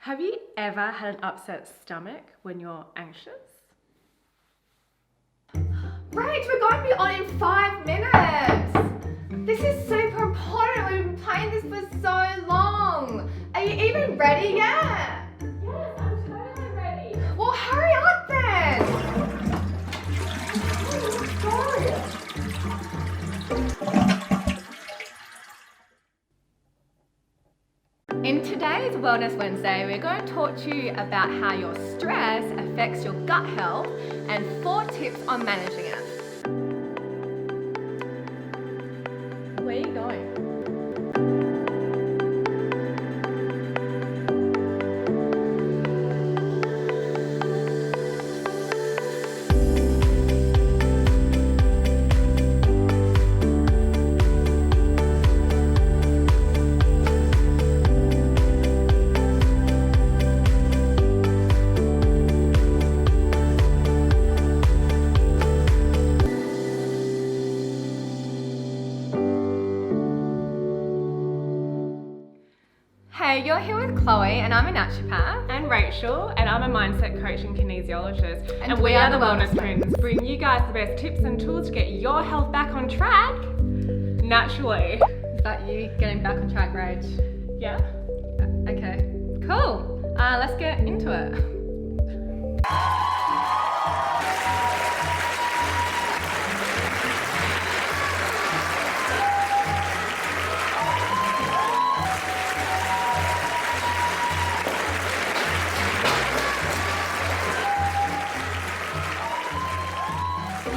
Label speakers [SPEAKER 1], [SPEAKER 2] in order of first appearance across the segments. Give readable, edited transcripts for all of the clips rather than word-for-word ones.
[SPEAKER 1] Have you ever had an upset stomach when you're anxious?
[SPEAKER 2] Right, we're going to be on in 5 minutes. This is super important. We've been playing this for so long. Are you even ready yet?
[SPEAKER 1] Yes, I'm totally ready.
[SPEAKER 2] Well, hurry up then. In today's Wellness Wednesday, we're going to talk to you about how your stress affects your gut health and 4 tips on managing it. Where are you going? Hey, you're here with Chloe and I'm a naturopath.
[SPEAKER 1] And Rachel, and I'm a mindset coach and kinesiologist.
[SPEAKER 2] And we are the Wellness
[SPEAKER 1] Twins, bringing you guys the best tips and tools to get your health back on track naturally.
[SPEAKER 2] Is that you getting back on track, Rach?
[SPEAKER 1] Yeah?
[SPEAKER 2] Okay, cool. Let's get into it.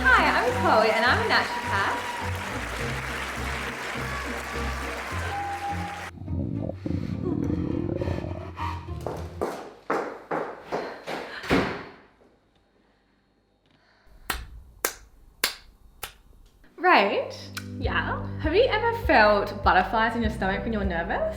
[SPEAKER 2] Hi, I'm Chloe and I'm a naturopath. Rach,
[SPEAKER 1] Yeah?
[SPEAKER 2] have you ever felt butterflies in your stomach when you're nervous?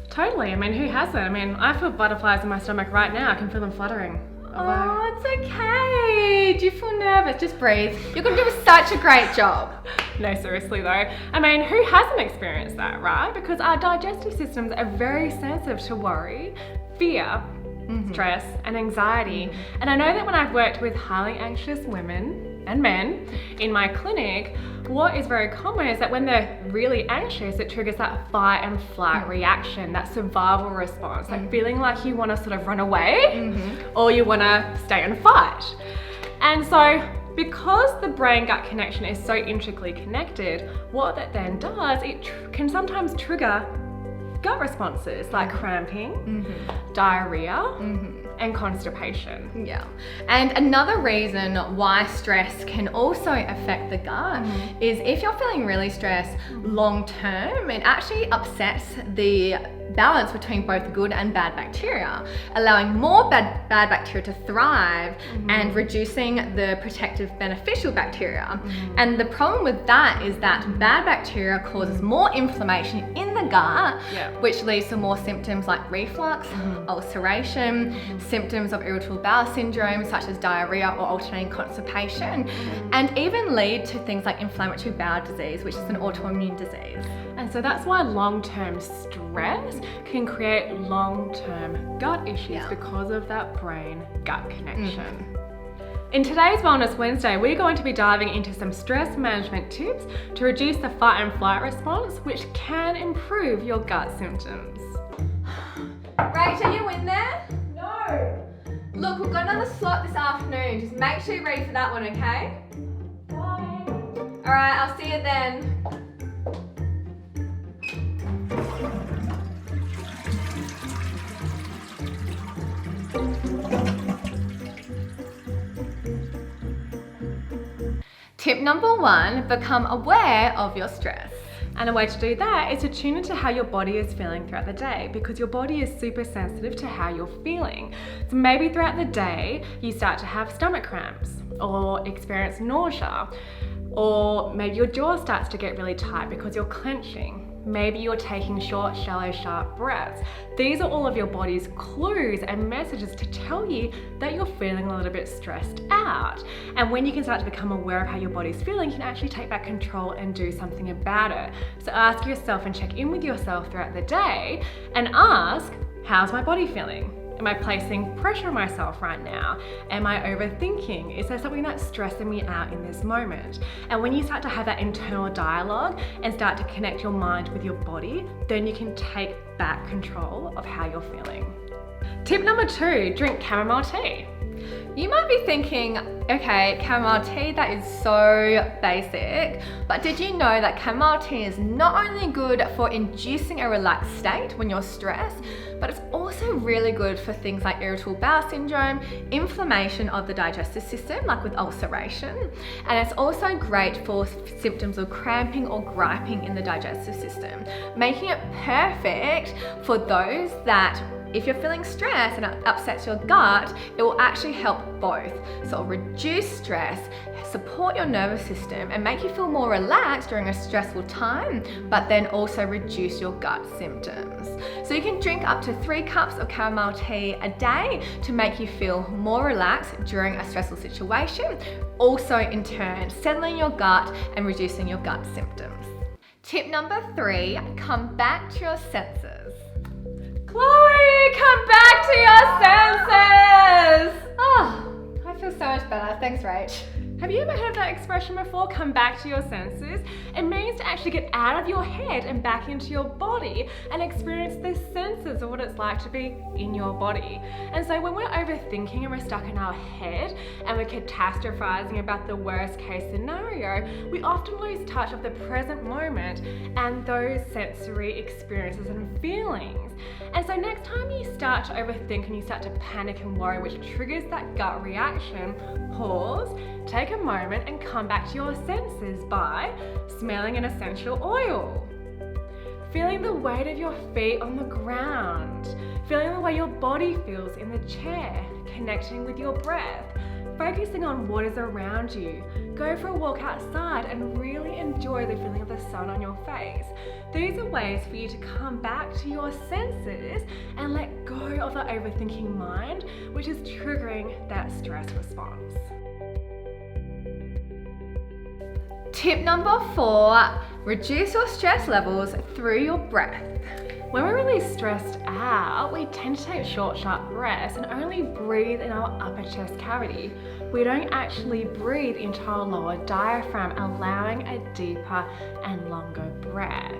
[SPEAKER 1] Totally. I mean, who hasn't? I mean, I feel butterflies in my stomach right now. I can feel them fluttering.
[SPEAKER 2] Oh, it's okay. Do you feel nervous? Just breathe. You're going to do such a great job.
[SPEAKER 1] No, seriously though. I mean, who hasn't experienced that, right? Because our digestive systems are very sensitive to worry, fear, stress, and anxiety. And I know that when I've worked with highly anxious women and men in my clinic, what is very common is that when they're really anxious, it triggers that fight and flight reaction, that survival response, like feeling like you want to sort of run away or you want to stay and fight. And so because the brain-gut connection is so intricately connected, what that then does, it can sometimes trigger gut responses like cramping, diarrhea, and constipation.
[SPEAKER 2] Yeah. And another reason why stress can also affect the gut is if you're feeling really stressed long term, it actually upsets the balance between both good and bad bacteria, allowing more bad bacteria to thrive and reducing the protective beneficial bacteria. And the problem with that is that bad bacteria causes more inflammation in the gut, which leads to more symptoms like reflux, ulceration, symptoms of irritable bowel syndrome such as diarrhea or alternating constipation, and even lead to things like inflammatory bowel disease, which is an autoimmune disease.
[SPEAKER 1] And so that's why long-term stress can create long-term gut issues because of that brain-gut connection. In today's Wellness Wednesday, we're going to be diving into some stress management tips to reduce the fight and flight response, which can improve your gut symptoms.
[SPEAKER 2] Rach, are you in there?
[SPEAKER 1] No!
[SPEAKER 2] Look, we've got another slot this afternoon. Just make sure you're ready for that one, okay?
[SPEAKER 1] Bye!
[SPEAKER 2] Alright, I'll see you then. Tip number 1, become aware of your stress.
[SPEAKER 1] And a way to do that is to tune into how your body is feeling throughout the day, because your body is super sensitive to how you're feeling. So maybe throughout the day, you start to have stomach cramps or experience nausea, or maybe your jaw starts to get really tight because you're clenching. Maybe you're taking short, shallow, sharp breaths. These are all of your body's clues and messages to tell you that you're feeling a little bit stressed out. And when you can start to become aware of how your body's feeling, you can actually take back control and do something about it. So ask yourself and check in with yourself throughout the day and ask, How's my body feeling? Am I placing pressure on myself right now? Am I overthinking? Is there something that's stressing me out in this moment? And when you start to have that internal dialogue and start to connect your mind with your body, then you can take back control of how you're feeling. Tip number 2, drink chamomile tea.
[SPEAKER 2] You might be thinking, okay, chamomile tea, that is so basic, but did you know that chamomile tea is not only good for inducing a relaxed state when you're stressed, but it's also really good for things like irritable bowel syndrome, inflammation of the digestive system, like with ulceration, and it's also great for symptoms of cramping or griping in the digestive system, making it perfect for those that if you're feeling stressed and it upsets your gut, it will actually help both. So it'll reduce stress, support your nervous system, and make you feel more relaxed during a stressful time, but then also reduce your gut symptoms. So you can drink up to 3 cups of chamomile tea a day to make you feel more relaxed during a stressful situation, also in turn settling your gut and reducing your gut symptoms. Tip number 3, come back to your senses.
[SPEAKER 1] Chloe, come back to your senses!
[SPEAKER 2] Oh, I feel so much better. Thanks, Rach.
[SPEAKER 1] Have you ever heard that expression before, come back to your senses? It means to actually get out of your head and back into your body and experience the senses of what it's like to be in your body. And so when we're overthinking and we're stuck in our head and we're catastrophizing about the worst case scenario, we often lose touch of the present moment and those sensory experiences and feelings. And so next time you start to overthink and you start to panic and worry, which triggers that gut reaction, pause, take a moment and come back to your senses by smelling an essential oil, feeling the weight of your feet on the ground, feeling the way your body feels in the chair, connecting with your breath, focusing on what is around you. Go for a walk outside and really enjoy the feeling of the sun on your face. These are ways for you to come back to your senses and let go of the overthinking mind, which is triggering that stress response.
[SPEAKER 2] Tip number 4, reduce your stress levels through your breath.
[SPEAKER 1] When we're really stressed out, we tend to take short, sharp breaths and only breathe in our upper chest cavity. We don't actually breathe into our lower diaphragm, allowing a deeper and longer breath.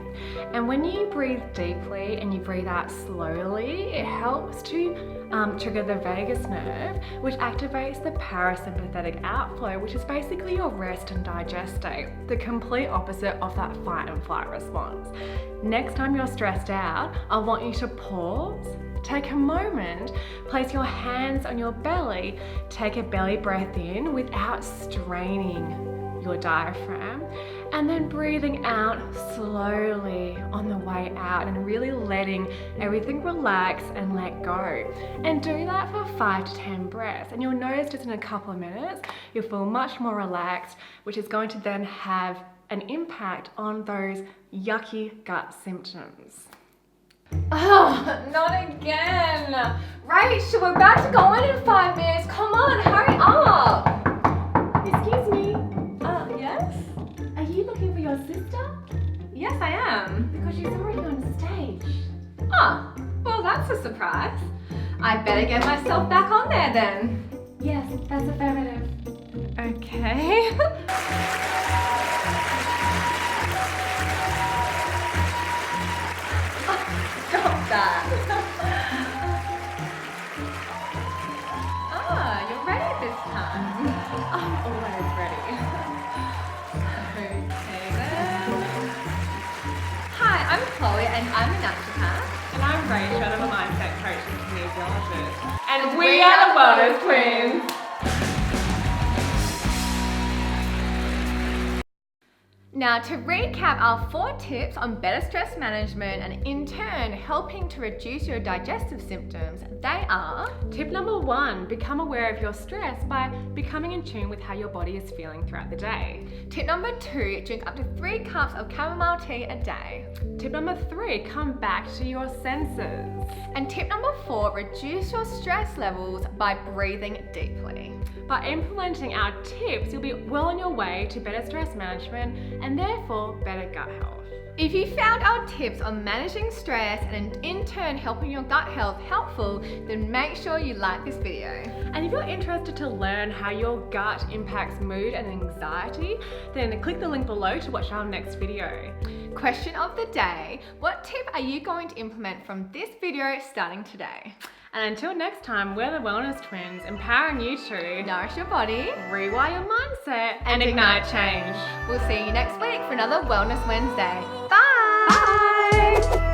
[SPEAKER 1] And when you breathe deeply and you breathe out slowly, it helps to trigger the vagus nerve, which activates the parasympathetic outflow, which is basically your rest and digest state, the complete opposite of that fight and flight response. Next time you're stressed out, I want you to pause, take a moment, place your hands on your belly, take a belly breath in without straining your diaphragm, and then breathing out slowly on the way out and really letting everything relax and let go. And do that for 5 to 10 breaths, and you'll notice just in a couple of minutes you'll feel much more relaxed, which is going to then have an impact on those yucky gut symptoms.
[SPEAKER 2] Oh, not again. Rach, we're about to go in 5 minutes. Come on, hurry up.
[SPEAKER 1] Excuse me,
[SPEAKER 2] Yes?
[SPEAKER 1] are you looking for your sister?
[SPEAKER 2] Yes, I am.
[SPEAKER 1] Because she's already on stage.
[SPEAKER 2] Oh, well, that's a surprise. I better get myself back on there then.
[SPEAKER 1] Yes, that's affirmative.
[SPEAKER 2] Okay. Stop that. Ah, you're ready this time.
[SPEAKER 1] I'm always ready.
[SPEAKER 2] Okay then. Hi, I'm Chloe and I'm a naturopath.
[SPEAKER 1] And I'm Rachel, I'm a mindset coach and kinesiologist. And we are the Wellness Twins.
[SPEAKER 2] Now, to recap our 4 tips on better stress management and in turn helping to reduce your digestive symptoms, they are:
[SPEAKER 1] Tip number 1, become aware of your stress by becoming in tune with how your body is feeling throughout the day.
[SPEAKER 2] Tip number 2, drink up to 3 cups of chamomile tea a day.
[SPEAKER 1] Tip number 3, come back to your senses.
[SPEAKER 2] And tip number 4, reduce your stress levels by breathing deeply.
[SPEAKER 1] By implementing our tips, you'll be well on your way to better stress management and therefore better gut health.
[SPEAKER 2] If you found our tips on managing stress and in turn helping your gut health helpful, then make sure you like this video.
[SPEAKER 1] And if you're interested to learn how your gut impacts mood and anxiety, then click the link below to watch our next video.
[SPEAKER 2] Question of the day: what tip are you going to implement from this video starting today?
[SPEAKER 1] And until next time, we're the Wellness Twins, empowering you to
[SPEAKER 2] Nourish your body,
[SPEAKER 1] rewire your mindset, and ignite change.
[SPEAKER 2] We'll see you next week for another Wellness Wednesday.
[SPEAKER 1] Bye!